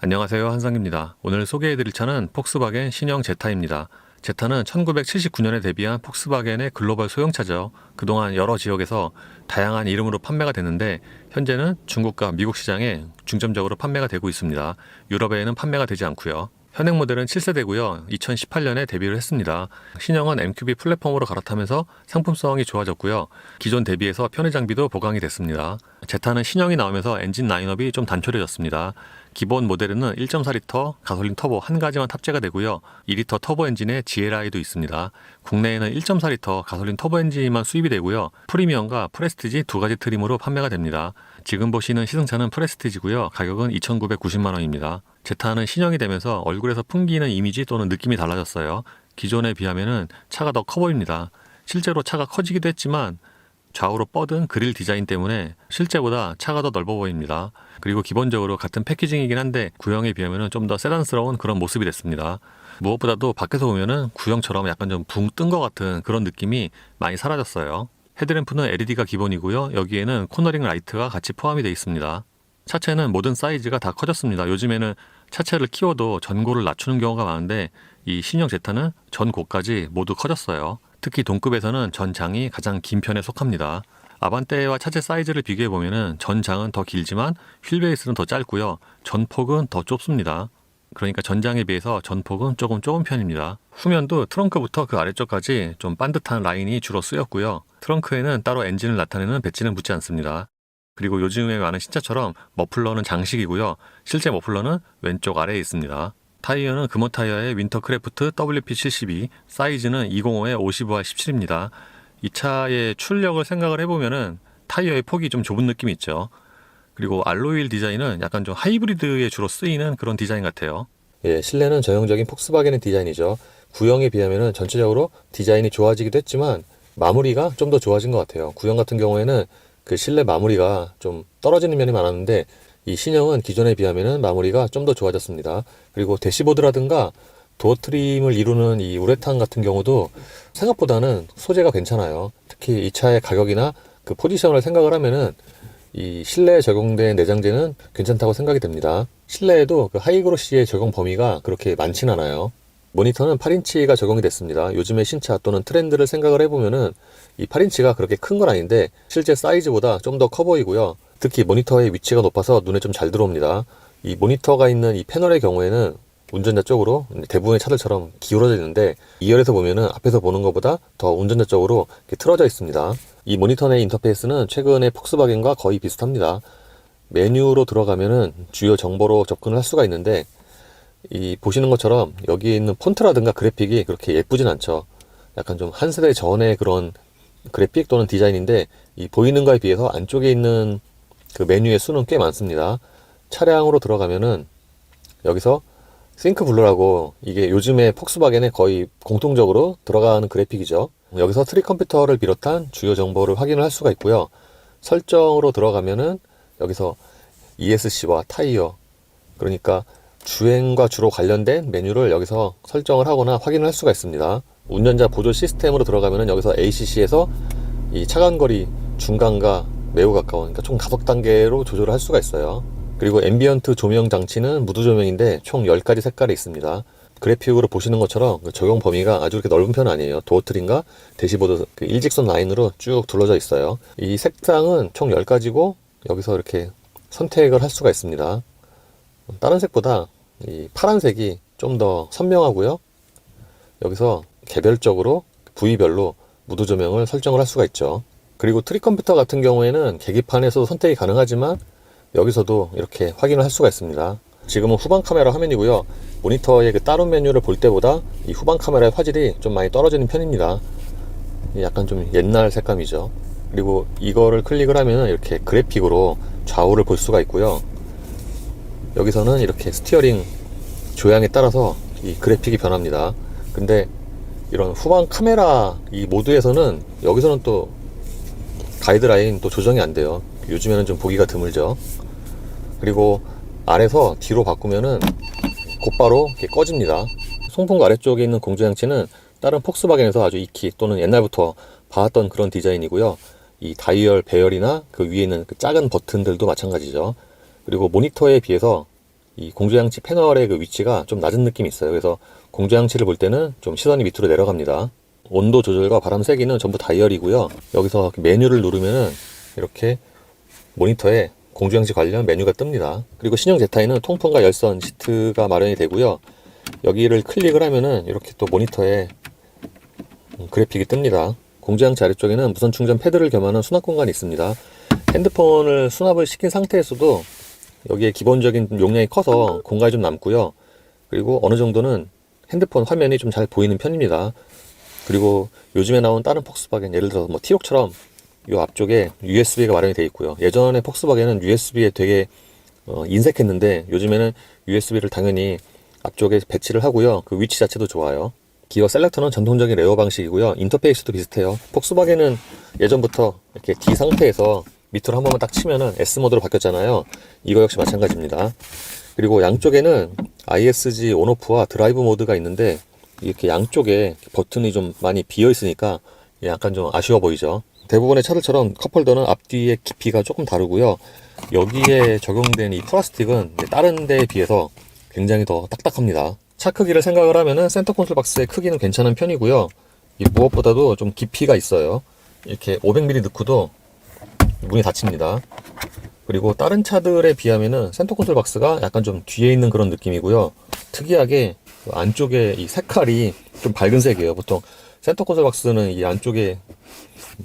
안녕하세요, 한상입니다. 오늘 소개해드릴 차는 폭스바겐 신형 제타입니다. 제타는 1979년에 데뷔한 폭스바겐의 글로벌 소형차죠. 그동안 여러 지역에서 다양한 이름으로 판매가 됐는데 현재는 중국과 미국 시장에 중점적으로 판매가 되고 있습니다. 유럽에는 판매가 되지 않고요. 현행 모델은 7세대고요. 2018년에 데뷔를 했습니다. 신형은 MQB 플랫폼으로 갈아타면서 상품성이 좋아졌고요. 기존 대비해서 편의 장비도 보강이 됐습니다. 제타는 신형이 나오면서 엔진 라인업이 좀 단촐해졌습니다. 기본 모델에는 1.4L 가솔린 터보 한 가지만 탑재가 되고요. 2L 터보 엔진의 GLI도 있습니다. 국내에는 1.4L 가솔린 터보 엔진만 수입이 되고요. 프리미엄과 프레스티지 두 가지 트림으로 판매가 됩니다. 지금 보시는 시승차는 프레스티지고요. 가격은 2,990만 원입니다. 제타는 신형이 되면서 얼굴에서 풍기는 이미지 또는 느낌이 달라졌어요. 기존에 비하면 차가 더 커 보입니다. 실제로 차가 커지기도 했지만 좌우로 뻗은 그릴 디자인 때문에 실제보다 차가 더 넓어 보입니다. 그리고 기본적으로 같은 패키징이긴 한데 구형에 비하면 좀 더 세단스러운 그런 모습이 됐습니다. 무엇보다도 밖에서 보면 구형처럼 약간 좀 붕 뜬 것 같은 그런 느낌이 많이 사라졌어요. 헤드램프는 LED가 기본이고요. 여기에는 코너링 라이트가 같이 포함이 되어 있습니다. 차체는 모든 사이즈가 다 커졌습니다. 요즘에는 차체를 키워도 전고를 낮추는 경우가 많은데 이 신형 제타는 전고까지 모두 커졌어요. 특히 동급에서는 전장이 가장 긴 편에 속합니다. 아반떼와 차체 사이즈를 비교해보면 전장은 더 길지만 휠베이스는 더 짧고요. 전폭은 더 좁습니다. 그러니까 전장에 비해서 전폭은 조금 좁은 편입니다. 후면도 트렁크부터 그 아래쪽까지 좀 반듯한 라인이 주로 쓰였고요. 트렁크에는 따로 엔진을 나타내는 배지는 붙지 않습니다. 그리고 요즘에 많은 신차처럼 머플러는 장식이고요. 실제 머플러는 왼쪽 아래에 있습니다. 타이어는 금호 타이어의 윈터크래프트 WP72, 사이즈는 205에 55와 17입니다. 이 차의 출력을 생각을 해보면 타이어의 폭이 좀 좁은 느낌이 있죠. 그리고 알로이 디자인은 약간 좀 하이브리드에 주로 쓰이는 그런 디자인 같아요. 예, 실내는 전형적인 폭스바겐의 디자인이죠. 구형에 비하면 전체적으로 디자인이 좋아지기도 했지만 마무리가 좀 더 좋아진 것 같아요. 구형 같은 경우에는 그 실내 마무리가 좀 떨어지는 면이 많았는데 이 신형은 기존에 비하면 마무리가 좀 더 좋아졌습니다. 그리고 대시보드라든가 도어 트림을 이루는 이 우레탄 같은 경우도 생각보다는 소재가 괜찮아요. 특히 이 차의 가격이나 그 포지션을 생각을 하면은 이 실내에 적용된 내장재는 괜찮다고 생각이 됩니다. 실내에도 그 하이그로시의 적용 범위가 그렇게 많진 않아요. 모니터는 8인치가 적용이 됐습니다. 요즘의 신차 또는 트렌드를 생각을 해보면은 이 8인치가 그렇게 큰 건 아닌데 실제 사이즈보다 좀 더 커 보이고요. 특히 모니터의 위치가 높아서 눈에 좀 잘 들어옵니다. 이 모니터가 있는 이 패널의 경우에는 운전자 쪽으로 대부분의 차들처럼 기울어져 있는데 2열에서 보면은 앞에서 보는 것보다 더 운전자 쪽으로 이렇게 틀어져 있습니다. 이 모니터 내 인터페이스는 최근의 폭스바겐과 거의 비슷합니다. 메뉴로 들어가면은 주요 정보로 접근을 할 수가 있는데 이 보시는 것처럼 여기에 있는 폰트라든가 그래픽이 그렇게 예쁘진 않죠. 약간 좀 한 세대 전의 그런 그래픽 또는 디자인인데 이 보이는 거에 비해서 안쪽에 있는 그 메뉴의 수는 꽤 많습니다. 차량으로 들어가면은 여기서 싱크 블루라고 이게 요즘에 폭스바겐에 거의 공통적으로 들어가는 그래픽이죠. 여기서 트릭 컴퓨터를 비롯한 주요 정보를 확인을 할 수가 있고요. 설정으로 들어가면은 여기서 ESC와 타이어, 그러니까 주행과 주로 관련된 메뉴를 여기서 설정을 하거나 확인을 할 수가 있습니다. 운전자 보조 시스템으로 들어가면은 여기서 ACC에서 이 차간거리 중간과 매우 가까운, 그러니까 총 5단계로 조절을 할 수가 있어요. 그리고 앰비언트 조명 장치는 무드 조명인데 총 10가지 색깔이 있습니다. 그래픽으로 보시는 것처럼 그 적용 범위가 아주 그렇게 넓은 편은 아니에요. 도어 트림과 대시보드 그 일직선 라인으로 쭉 둘러져 있어요. 이 색상은 총 10가지고 여기서 이렇게 선택을 할 수가 있습니다. 다른 색보다 이 파란색이 좀 더 선명하고요. 여기서 개별적으로 부위별로 무드 조명을 설정을 할 수가 있죠. 그리고 트릭 컴퓨터 같은 경우에는 계기판에서도 선택이 가능하지만 여기서도 이렇게 확인을 할 수가 있습니다. 지금은 후방 카메라 화면이고요. 모니터의 그 다른 메뉴를 볼 때보다 이 후방 카메라의 화질이 좀 많이 떨어지는 편입니다. 약간 좀 옛날 색감이죠. 그리고 이거를 클릭을 하면 이렇게 그래픽으로 좌우를 볼 수가 있고요. 여기서는 이렇게 스티어링 조향에 따라서 이 그래픽이 변합니다. 근데 이런 후방 카메라 이 모드에서는 여기서는 또 가이드라인 또 조정이 안 돼요. 요즘에는 좀 보기가 드물죠. 그리고 아래서 뒤로 바꾸면은 곧바로 이렇게 꺼집니다. 송풍구 아래쪽에 있는 공조장치는 다른 폭스바겐에서 아주 익히 또는 옛날부터 봐왔던 그런 디자인이고요. 이 다이얼 배열이나 그 위에 있는 그 작은 버튼들도 마찬가지죠. 그리고 모니터에 비해서 이 공조장치 패널의 그 위치가 좀 낮은 느낌이 있어요. 그래서 공조장치를 볼 때는 좀 시선이 밑으로 내려갑니다. 온도 조절과 바람 세기는 전부 다이얼이고요. 여기서 메뉴를 누르면은 이렇게 모니터에 공조장치 관련 메뉴가 뜹니다. 그리고 신형 제타에는 통풍과 열선 시트가 마련이 되고요. 여기를 클릭을 하면은 이렇게 또 모니터에 그래픽이 뜹니다. 공조장치 아래쪽에는 무선 충전 패드를 겸하는 수납 공간이 있습니다. 핸드폰을 수납을 시킨 상태에서도 여기에 기본적인 용량이 커서 공간이 좀 남고요. 그리고 어느 정도는 핸드폰 화면이 좀 잘 보이는 편입니다. 그리고 요즘에 나온 다른 폭스바겐, 예를 들어서 뭐 T록처럼 이 앞쪽에 USB가 마련이 되어 있고요. 예전에 폭스바겐은 USB에 되게 인색했는데 요즘에는 USB를 당연히 앞쪽에 배치를 하고요. 그 위치 자체도 좋아요. 기어 셀렉터는 전통적인 레어 방식이고요. 인터페이스도 비슷해요. 폭스바겐은 예전부터 이렇게 D 상태에서 밑으로 한 번만 딱 치면은 S 모드로 바뀌었잖아요. 이거 역시 마찬가지입니다. 그리고 양쪽에는 ISG 온오프와 드라이브 모드가 있는데 이렇게 양쪽에 버튼이 좀 많이 비어 있으니까 약간 좀 아쉬워 보이죠. 대부분의 차들처럼 컵홀더는 앞뒤의 깊이가 조금 다르고요. 여기에 적용된 이 플라스틱은 다른 데에 비해서 굉장히 더 딱딱합니다. 차 크기를 생각을 하면은 센터 콘솔 박스의 크기는 괜찮은 편이고요. 이 무엇보다도 좀 깊이가 있어요. 이렇게 500mm 넣고도 문이 닫힙니다. 그리고 다른 차들에 비하면은 센터 콘솔 박스가 약간 좀 뒤에 있는 그런 느낌이고요. 특이하게 안쪽에 이 색깔이 좀 밝은 색이에요. 보통 센터 콘솔 박스는 이 안쪽에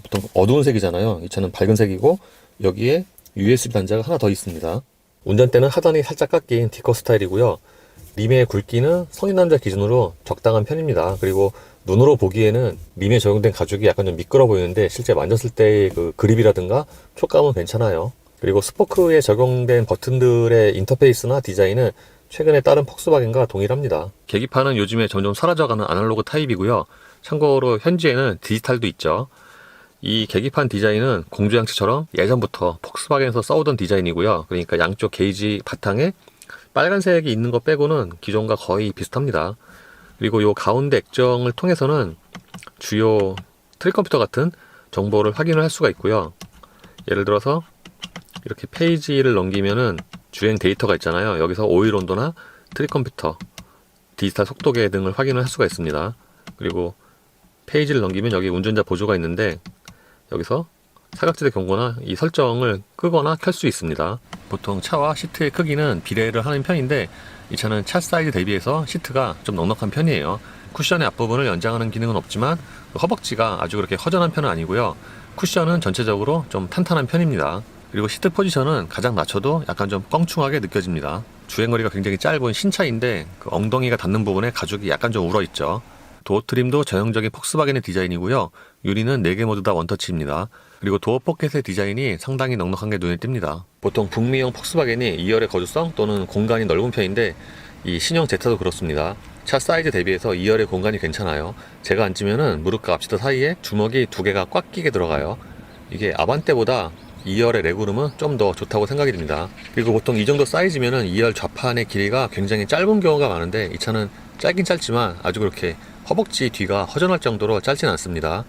보통 어두운 색이잖아요. 이 차는 밝은 색이고 여기에 USB 단자가 하나 더 있습니다. 운전대는 하단이 살짝 깎인 디커 스타일이고요. 림의 굵기는 성인 남자 기준으로 적당한 편입니다. 그리고 눈으로 보기에는 림에 적용된 가죽이 약간 좀 미끄러 보이는데 실제 만졌을 때의 그 그립이라든가 촉감은 괜찮아요. 그리고 스포크에 적용된 버튼들의 인터페이스나 디자인은 최근에 다른 폭스바겐과 동일합니다. 계기판은 요즘에 점점 사라져가는 아날로그 타입이고요. 참고로 현지에는 디지털도 있죠. 이 계기판 디자인은 공조장치처럼 예전부터 폭스바겐에서 써오던 디자인이고요. 그러니까 양쪽 게이지 바탕에 빨간색이 있는 것 빼고는 기존과 거의 비슷합니다. 그리고 이 가운데 액정을 통해서는 주요 트릭 컴퓨터 같은 정보를 확인을 할 수가 있고요. 예를 들어서 이렇게 페이지를 넘기면은 주행 데이터가 있잖아요. 여기서 오일 온도나 트릭 컴퓨터, 디지털 속도계 등을 확인을 할 수가 있습니다. 그리고 페이지를 넘기면 여기 운전자 보조가 있는데 여기서 사각지대 경고나 이 설정을 끄거나 켤 수 있습니다. 보통 차와 시트의 크기는 비례를 하는 편인데 이 차는 차 사이즈 대비해서 시트가 좀 넉넉한 편이에요. 쿠션의 앞부분을 연장하는 기능은 없지만 허벅지가 아주 그렇게 허전한 편은 아니고요. 쿠션은 전체적으로 좀 탄탄한 편입니다. 그리고 시트 포지션은 가장 낮춰도 약간 좀 껑충하게 느껴집니다. 주행거리가 굉장히 짧은 신차인데 그 엉덩이가 닿는 부분에 가죽이 약간 좀 울어있죠. 도어 트림도 전형적인 폭스바겐의 디자인이고요. 유리는 4개 모두 다 원터치입니다. 그리고 도어 포켓의 디자인이 상당히 넉넉한 게 눈에 띕니다. 보통 북미형 폭스바겐이 2열의 거주성 또는 공간이 넓은 편인데 이 신형 제타도 그렇습니다. 차 사이즈 대비해서 2열의 공간이 괜찮아요. 제가 앉으면은 무릎과 앞시트 사이에 주먹이 2개가 꽉 끼게 들어가요. 이게 아반떼보다 2열의 레그룸은 좀 더 좋다고 생각이 듭니다. 그리고 보통 이 정도 사이즈면은 2열 좌판의 길이가 굉장히 짧은 경우가 많은데 이 차는 짧긴 짧지만 아주 그렇게 허벅지 뒤가 허전할 정도로 짧진 않습니다.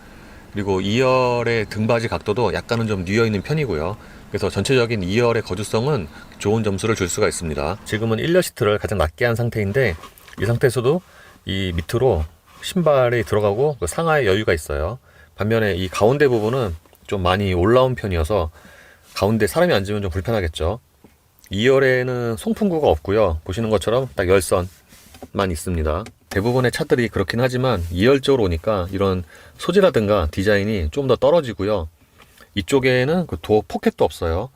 그리고 2열의 등받이 각도도 약간은 좀 뉘어있는 편이고요. 그래서 전체적인 2열의 거주성은 좋은 점수를 줄 수가 있습니다. 지금은 1열 시트를 가장 낮게 한 상태인데 이 상태에서도 이 밑으로 신발이 들어가고 그 상하의 여유가 있어요. 반면에 이 가운데 부분은 좀 많이 올라온 편이어서 가운데 사람이 앉으면 좀 불편하겠죠. 2열에는 송풍구가 없고요. 보시는 것처럼 딱 열선만 있습니다. 대부분의 차들이 그렇긴 하지만 2열 쪽으로 오니까 이런 소재라든가 디자인이 좀 더 떨어지고요. 이쪽에는 그 도어 포켓도 없어요.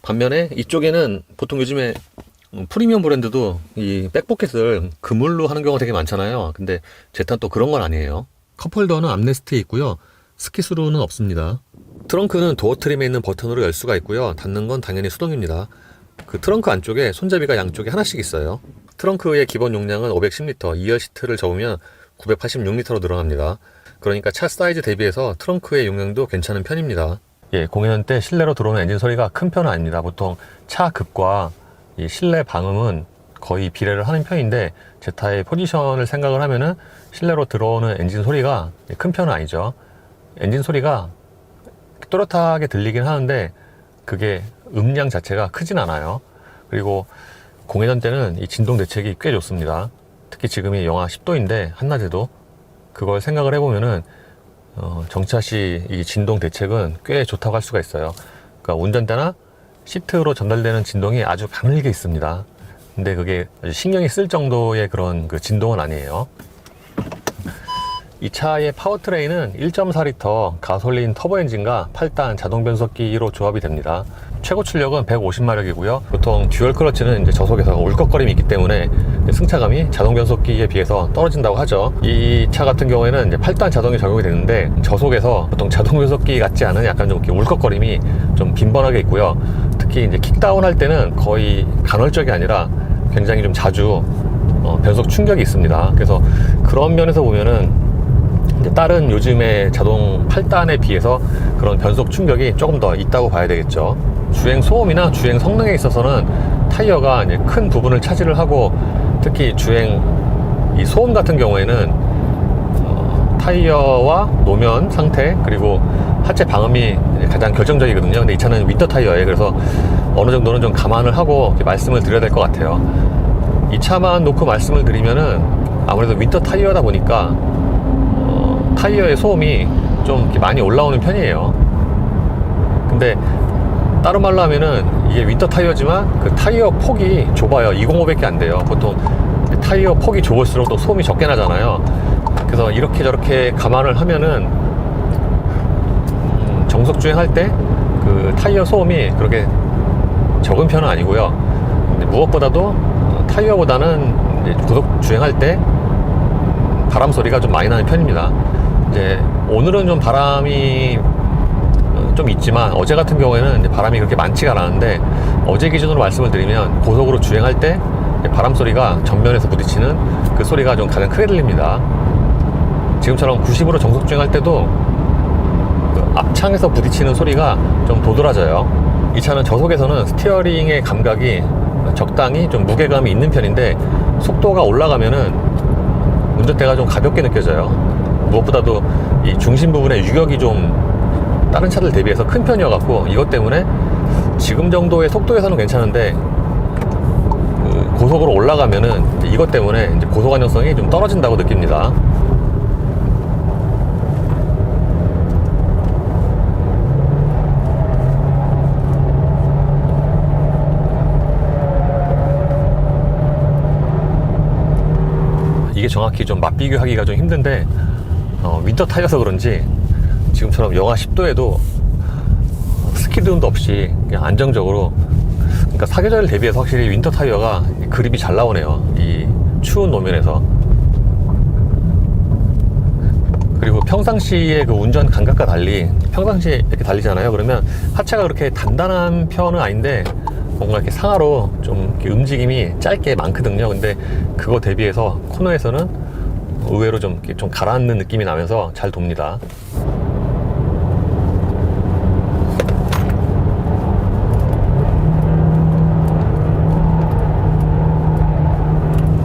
반면에 이쪽에는 보통 요즘에 프리미엄 브랜드도 이 백포켓을 그물로 하는 경우가 되게 많잖아요. 근데 제타는 또 그런 건 아니에요. 컵홀더는 암레스트에 있고요. 스키스루는 없습니다. 트렁크는 도어 트림에 있는 버튼으로 열 수가 있고요. 닫는 건 당연히 수동입니다. 그 트렁크 안쪽에 손잡이가 양쪽에 하나씩 있어요. 트렁크의 기본 용량은 510L, 2열 시트를 접으면 986L로 늘어납니다. 그러니까 차 사이즈 대비해서 트렁크의 용량도 괜찮은 편입니다. 예, 공연 때 실내로 들어오는 엔진 소리가 큰 편은 아닙니다. 보통 차 급과 이 실내 방음은 거의 비례를 하는 편인데 제타의 포지션을 생각을 하면은 실내로 들어오는 엔진 소리가 큰 편은 아니죠. 엔진 소리가 또렷하게 들리긴 하는데 그게 음량 자체가 크진 않아요. 그리고 공회전 때는 이 진동 대책이 꽤 좋습니다. 특히 지금이 영하 10도인데 한낮에도 그걸 생각을 해보면은 정차 시 이 진동 대책은 꽤 좋다고 할 수가 있어요. 그러니까 운전대나 시트로 전달되는 진동이 아주 가늘게 있습니다. 근데 그게 아주 신경이 쓸 정도의 그런 그 진동은 아니에요. 이 차의 파워트레인은 1.4L 가솔린 터보 엔진과 8단 자동 변속기로 조합이 됩니다. 최고 출력은 150마력이고요. 보통 듀얼 클러치는 이제 저속에서 울컥거림이 있기 때문에 승차감이 자동 변속기에 비해서 떨어진다고 하죠. 이 차 같은 경우에는 이제 8단 자동이 적용이 되는데 저속에서 보통 자동 변속기 같지 않은 약간 좀 이렇게 울컥거림이 좀 빈번하게 있고요. 특히 이제 킥다운 할 때는 거의 간헐적이 아니라 굉장히 좀 자주 변속 충격이 있습니다. 그래서 그런 면에서 보면은 다른 요즘의 자동 8단에 비해서 그런 변속 충격이 조금 더 있다고 봐야 되겠죠. 주행 소음이나 주행 성능에 있어서는 타이어가 이제 큰 부분을 차지를 하고, 특히 주행 이 소음 같은 경우에는 타이어와 노면 상태 그리고 하체 방음이 가장 결정적이거든요. 근데 이 차는 윈터 타이어예요. 그래서 어느 정도는 좀 감안을 하고 말씀을 드려야 될 것 같아요. 이 차만 놓고 말씀을 드리면은 아무래도 윈터 타이어다 보니까 타이어의 소음이 좀 이렇게 많이 올라오는 편이에요. 근데 다른 말로 하면은 이게 윈터 타이어지만 그 타이어 폭이 좁아요. 205밖에 안 돼요. 보통 타이어 폭이 좁을수록 또 소음이 적게 나잖아요. 그래서 이렇게 저렇게 감안을 하면은 정속 주행할 때 그 타이어 소음이 그렇게 적은 편은 아니고요. 근데 무엇보다도 타이어보다는 이제 고속 주행할 때 바람 소리가 좀 많이 나는 편입니다. 이제 오늘은 좀 바람이 좀 있지만 어제 같은 경우에는 이제 바람이 그렇게 많지가 않았는데, 어제 기준으로 말씀을 드리면 고속으로 주행할 때 바람 소리가 전면에서 부딪히는 그 소리가 좀 가장 크게 들립니다. 지금처럼 90으로 정속 주행할 때도 그 앞창에서 부딪히는 소리가 좀 도드라져요. 이 차는 저속에서는 스티어링의 감각이 적당히 좀 무게감이 있는 편인데, 속도가 올라가면은 운전대가 좀 가볍게 느껴져요. 무엇보다도 이 중심 부분의 유격이 좀 다른 차들 대비해서 큰 편이어갖고, 이것 때문에 지금 정도의 속도에서는 괜찮은데 그 고속으로 올라가면은 이것 때문에 이제 고속 안정성이 좀 떨어진다고 느낍니다. 이게 정확히 좀 맛비교하기가 좀 힘든데 윈터 타이어서 그런지 지금처럼 영하 10도에도 스키드움도 없이 그냥 안정적으로, 그러니까 사계절 대비해서 확실히 윈터 타이어가 그립이 잘 나오네요. 이 추운 노면에서. 그리고 평상시에 그 운전 감각과 달리, 평상시에 이렇게 달리잖아요. 그러면 하체가 그렇게 단단한 편은 아닌데 뭔가 이렇게 상하로 좀 이렇게 움직임이 짧게 많거든요. 근데 그거 대비해서 코너에서는 의외로 좀 가라앉는 느낌이 나면서 잘 돕니다.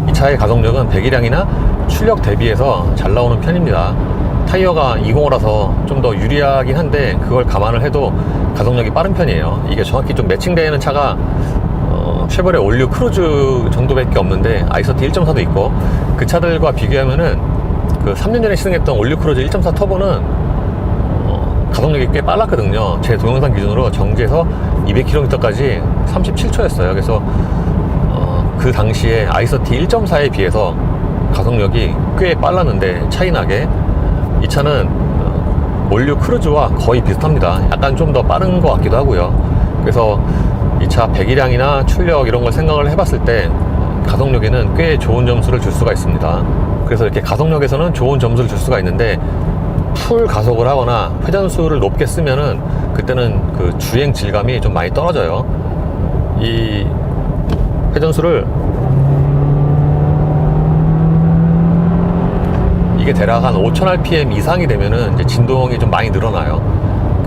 이 차의 가속력은 배기량이나 출력 대비해서 잘 나오는 편입니다. 타이어가 205라서 좀 더 유리하긴 한데 그걸 감안을 해도 가속력이 빠른 편이에요. 이게 정확히 좀 매칭되는 차가 쉐보레 올류 크루즈 정도밖에 없는데, 아이서티 1.4도 있고, 그 차들과 비교하면은 그 3년 전에 시승했던 올류 크루즈 1.4 터보는 가속력이 꽤 빨랐거든요. 제 동영상 기준으로 정지에서 200km까지 37초였어요. 그래서 그 당시에 아이서티 1.4에 비해서 가속력이 꽤 빨랐는데, 차이나게 이 차는 올류 크루즈와 거의 비슷합니다. 약간 좀 더 빠른 것 같기도 하고요. 그래서 이 차 배기량이나 출력 이런 걸 생각을 해봤을 때 가속력에는 꽤 좋은 점수를 줄 수가 있습니다. 그래서 이렇게 가속력에서는 좋은 점수를 줄 수가 있는데, 풀 가속을 하거나 회전수를 높게 쓰면은 그때는 그 주행 질감이 좀 많이 떨어져요. 이 회전수를 이게 대략 한 5000rpm 이상이 되면은 이제 진동이 좀 많이 늘어나요.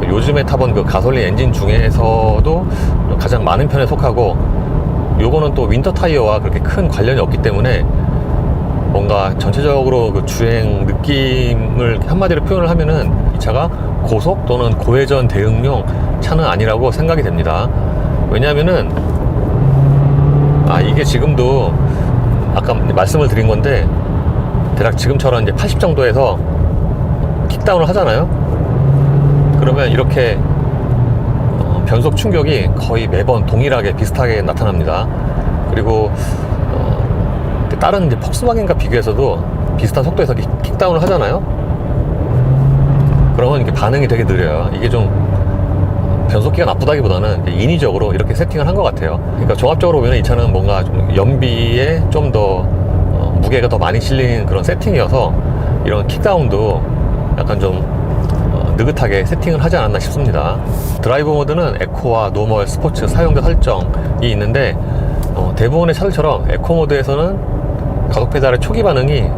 요즘에 타본 그 가솔린 엔진 중에서도 가장 많은 편에 속하고, 요거는 또 윈터 타이어와 그렇게 큰 관련이 없기 때문에 뭔가 전체적으로 그 주행 느낌을 한마디로 표현을 하면은 이 차가 고속 또는 고회전 대응용 차는 아니라고 생각이 됩니다. 왜냐하면은 이게 지금도 아까 말씀을 드린 건데 대략 지금처럼 이제 80 정도에서 킥다운을 하잖아요. 그러면 이렇게 변속 충격이 거의 매번 동일하게 비슷하게 나타납니다. 그리고 다른 이제 폭스바겐과 비교해서도 비슷한 속도에서 킥다운을 하잖아요. 그러면 이게 반응이 되게 느려요. 이게 좀 변속기가 나쁘다기보다는 인위적으로 이렇게 세팅을 한 것 같아요. 그러니까 종합적으로 보면 이 차는 뭔가 좀 연비에 좀 더 무게가 더 많이 실린 그런 세팅이어서 이런 킥다운도 약간 좀 느긋하게 세팅을 하지 않았나 싶습니다. 드라이브 모드는 에코와 노멀, 스포츠, 사용자 설정이 있는데 대부분의 차들처럼 에코 모드에서는 가속 페달의 초기 반응이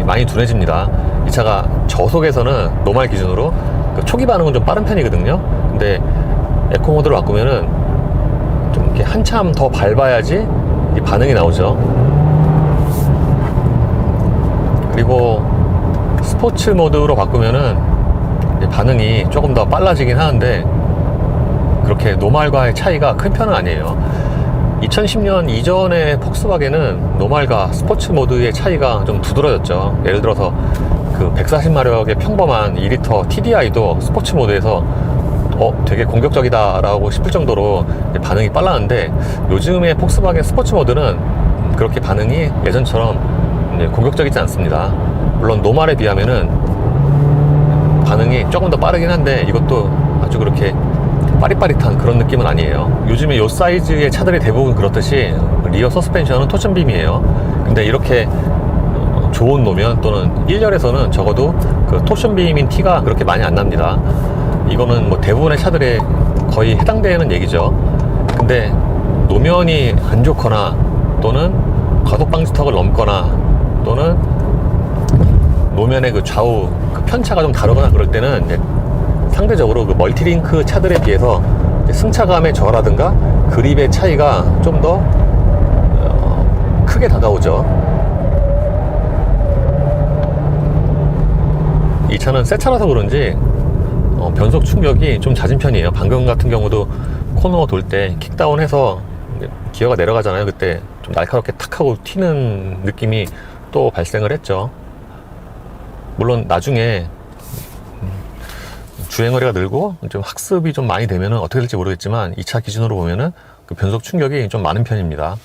많이 둔해집니다. 이 차가 저속에서는 노멀 기준으로 그 초기 반응은 좀 빠른 편이거든요. 근데 에코 모드로 바꾸면은 좀 이렇게 한참 더 밟아야지 이 반응이 나오죠. 그리고 스포츠 모드로 바꾸면은 반응이 조금 더 빨라지긴 하는데 그렇게 노멀과의 차이가 큰 편은 아니에요. 2010년 이전의 폭스바겐은 노멀과 스포츠 모드의 차이가 좀 두드러졌죠. 예를 들어서 그 140마력의 평범한 2리터 TDI도 스포츠 모드에서 되게 공격적이다 라고 싶을 정도로 반응이 빨랐는데 요즘의 폭스바겐 스포츠 모드는 그렇게 반응이 예전처럼 공격적이지 않습니다. 물론 노멀에 비하면은 반응이 조금 더 빠르긴 한데 이것도 아주 그렇게 빠릿빠릿한 그런 느낌은 아니에요. 요즘에 요 사이즈의 차들이 대부분 그렇듯이 리어 서스펜션은 토션빔이에요. 근데 이렇게 좋은 노면 또는 1열에서는 적어도 그 토션빔인 티가 그렇게 많이 안 납니다. 이거는 뭐 대부분의 차들에 거의 해당되는 얘기죠. 근데 노면이 안 좋거나 또는 과속 방지턱을 넘거나 또는 노면의 그 좌우 그 편차가 좀 다르거나 그럴 때는 이제 상대적으로 그 멀티링크 차들에 비해서 승차감의 저하라든가 그립의 차이가 좀 더 크게 다가오죠. 이 차는 새 차라서 그런지 변속 충격이 좀 잦은 편이에요. 방금 같은 경우도 코너 돌 때 킥다운해서 기어가 내려가잖아요. 그때 좀 날카롭게 탁 하고 튀는 느낌이 또 발생을 했죠. 물론 나중에 주행거리가 늘고 좀 학습이 좀 많이 되면은 어떻게 될지 모르겠지만 이 차 기준으로 보면은 그 변속 충격이 좀 많은 편입니다.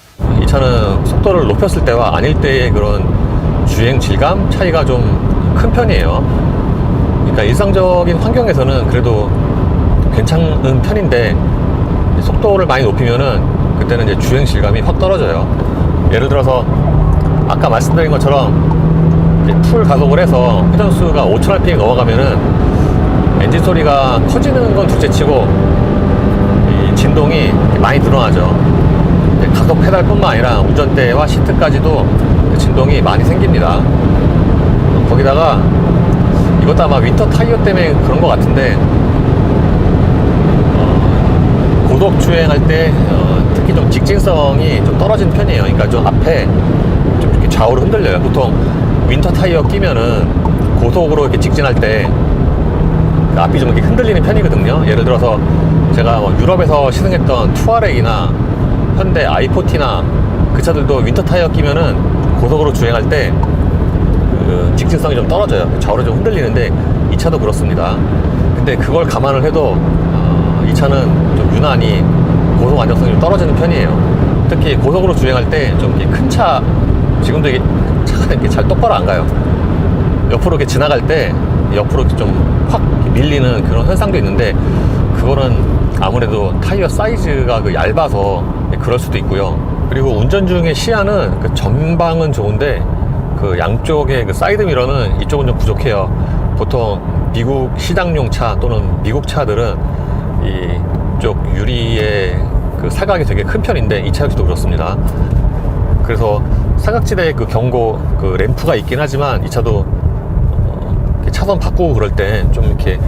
이 차는 속도를 높였을 때와 아닐 때의 그런 주행 질감 차이가 좀 큰 편이에요. 그러니까 일상적인 환경에서는 그래도 괜찮은 편인데 속도를 많이 높이면은 그때는 이제 주행 질감이 확 떨어져요. 예를 들어서 아까 말씀드린 것처럼 이제 풀 가속을 해서 회전수가 5000rpm이 넘어가면은 엔진 소리가 커지는 건 둘째치고 이 진동이 많이 늘어나죠. 가속 페달뿐만 아니라 운전대와 시트까지도 진동이 많이 생깁니다. 거기다가 이것도 아마 윈터 타이어 때문에 그런 것 같은데 고속 주행할 때 특히 좀 직진성이 좀 떨어지는 편이에요. 그러니까 좀 앞에 좀 이렇게 좌우로 흔들려요. 보통 윈터 타이어 끼면은 고속으로 이렇게 직진할 때 앞이 좀 이렇게 흔들리는 편이거든요. 예를 들어서 제가 유럽에서 시승했던 투아렉이나 현대 i40나 그 차들도 윈터 타이어 끼면은 고속으로 주행할 때 그 직진성이 좀 떨어져요. 좌우로 좀 흔들리는데 이 차도 그렇습니다. 근데 그걸 감안을 해도 이 차는 좀 유난히 고속 안정성이 좀 떨어지는 편이에요. 특히 고속으로 주행할 때 좀 큰 차, 지금도 이게 차가 이렇게 잘 똑바로 안 가요. 옆으로 이렇게 지나갈 때 옆으로 좀 확 밀리는 그런 현상도 있는데 그거는 아무래도 타이어 사이즈가 그 얇아서 그럴 수도 있고요. 그리고 운전 중에 시야는 그 전방은 좋은데 그 양쪽의 그 사이드 미러는 이쪽은 좀 부족해요. 보통 미국 시장용 차 또는 미국 차들은 이쪽 유리의 그 사각이 되게 큰 편인데 이 차 역시도 그렇습니다. 그래서 사각지대에 그 경고 그 램프가 있긴 하지만 이 차도 차선 바꾸고 그럴 때 좀 이렇게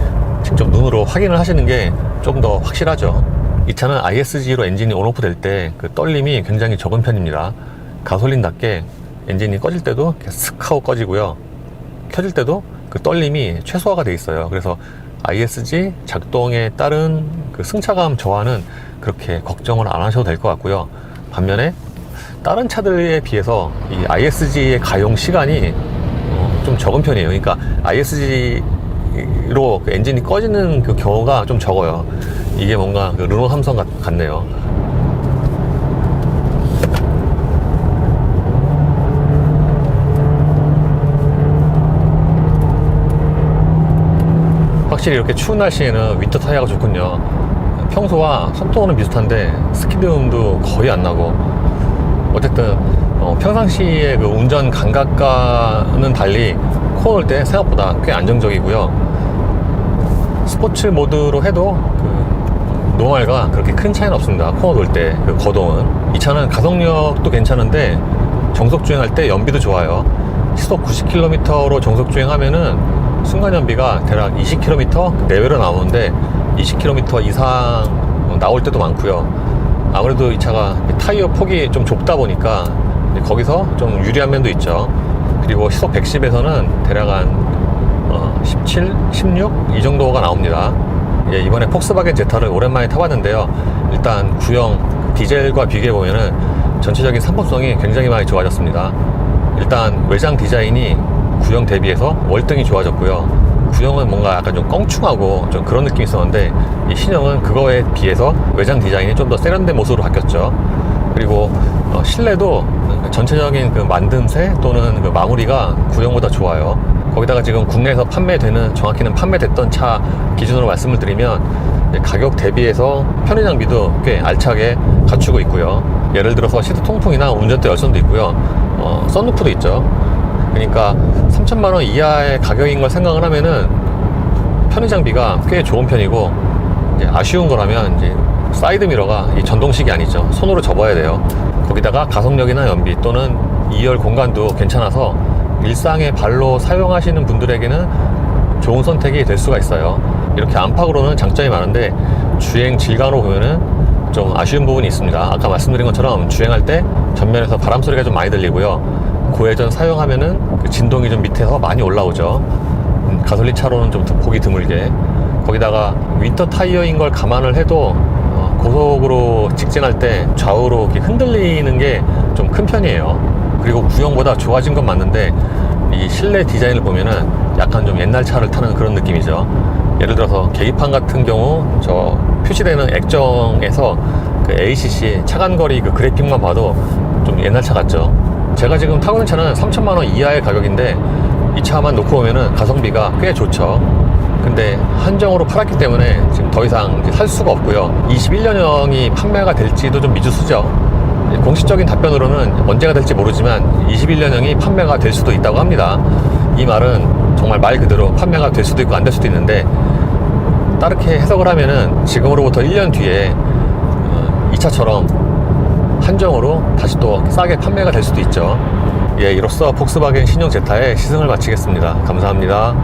직접 눈으로 확인을 하시는 게 좀 더 확실하죠. 이 차는 ISG로 엔진이 온오프 될 때 그 떨림이 굉장히 적은 편입니다. 가솔린답게 엔진이 꺼질 때도 이렇게 슥 하고 꺼지고요. 켜질 때도 그 떨림이 최소화가 돼 있어요. 그래서 ISG 작동에 따른 그 승차감 저하는 그렇게 걱정을 안 하셔도 될 것 같고요. 반면에 다른 차들에 비해서 이 ISG의 가용 시간이 좀 적은 편이에요. 그러니까 ISG로 엔진이 꺼지는 그 경우가 좀 적어요. 이게 뭔가 그 르노 삼성 같네요. 확실히 이렇게 추운 날씨에는 윈터 타이어가 좋군요. 평소와 속도는 비슷한데 스키드음도 거의 안 나고, 어쨌든 평상시에 그 운전 감각과는 달리 코어 넣을 때 생각보다 꽤 안정적이고요. 스포츠 모드로 해도 그 노멀과 그렇게 큰 차이는 없습니다. 코어 넣을 때 그 거동은. 이 차는 가속력도 괜찮은데 정속 주행할 때 연비도 좋아요. 시속 90km로 정속 주행하면은 순간 연비가 대략 20km 내외로 나오는데 20km 이상 나올 때도 많고요. 아무래도 이 차가 타이어 폭이 좀 좁다 보니까 거기서 좀 유리한 면도 있죠. 그리고 시속 110에서는 대략 한 17, 16 이 정도가 나옵니다. 예, 이번에 폭스바겐 제타를 오랜만에 타봤는데요. 일단 구형 디젤과 비교해보면은 전체적인 상품성이 굉장히 많이 좋아졌습니다. 일단 외장 디자인이 구형 대비해서 월등히 좋아졌고요. 구형은 뭔가 약간 좀 껑충하고 좀 그런 느낌이 있었는데 이 신형은 그거에 비해서 외장 디자인이 좀 더 세련된 모습으로 바뀌었죠. 그리고 실내도 전체적인 그 만듦새 또는 그 마무리가 구형보다 좋아요. 거기다가 지금 국내에서 판매되는, 정확히는 판매됐던 차 기준으로 말씀을 드리면 가격 대비해서 편의 장비도 꽤 알차게 갖추고 있고요. 예를 들어서 시트 통풍이나 운전대 열선도 있고요. 썬루프도 있죠. 그러니까 3천만 원 이하의 가격인 걸 생각을 하면은 편의 장비가 꽤 좋은 편이고, 이제 아쉬운 거라면 이제 사이드 미러가 이 전동식이 아니죠. 손으로 접어야 돼요. 거기다가 가속력이나 연비 또는 2열 공간도 괜찮아서 일상의 발로 사용하시는 분들에게는 좋은 선택이 될 수가 있어요. 이렇게 안팎으로는 장점이 많은데 주행 질감으로 보면은 좀 아쉬운 부분이 있습니다. 아까 말씀드린 것처럼 주행할 때 전면에서 바람 소리가 좀 많이 들리고요. 고회전 사용하면은 그 진동이 좀 밑에서 많이 올라오죠. 가솔린 차로는 좀 보기 드물게. 거기다가 윈터 타이어인 걸 감안을 해도 고속으로 직진할 때 좌우로 이렇게 흔들리는 게 좀 큰 편이에요. 그리고 구형보다 좋아진 건 맞는데 이 실내 디자인을 보면은 약간 좀 옛날 차를 타는 그런 느낌이죠. 예를 들어서 계기판 같은 경우 저 표시되는 액정에서 그 ACC 차간거리 그 그래픽만 봐도 좀 옛날 차 같죠. 제가 지금 타고 있는 차는 3천만 원 이하의 가격인데 이 차만 놓고 보면은 가성비가 꽤 좋죠. 근데 한정으로 팔았기 때문에 지금 더 이상 살 수가 없고요. 21년형이 판매가 될지도 좀 미지수죠. 공식적인 답변으로는 언제가 될지 모르지만 21년형이 판매가 될 수도 있다고 합니다. 이 말은 정말 말 그대로 판매가 될 수도 있고 안 될 수도 있는데, 다르게 해석을 하면은 지금으로부터 1년 뒤에 이 차처럼 한정으로 다시 또 싸게 판매가 될 수도 있죠. 예, 이로써 폭스바겐 신형 제타의 시승을 마치겠습니다. 감사합니다.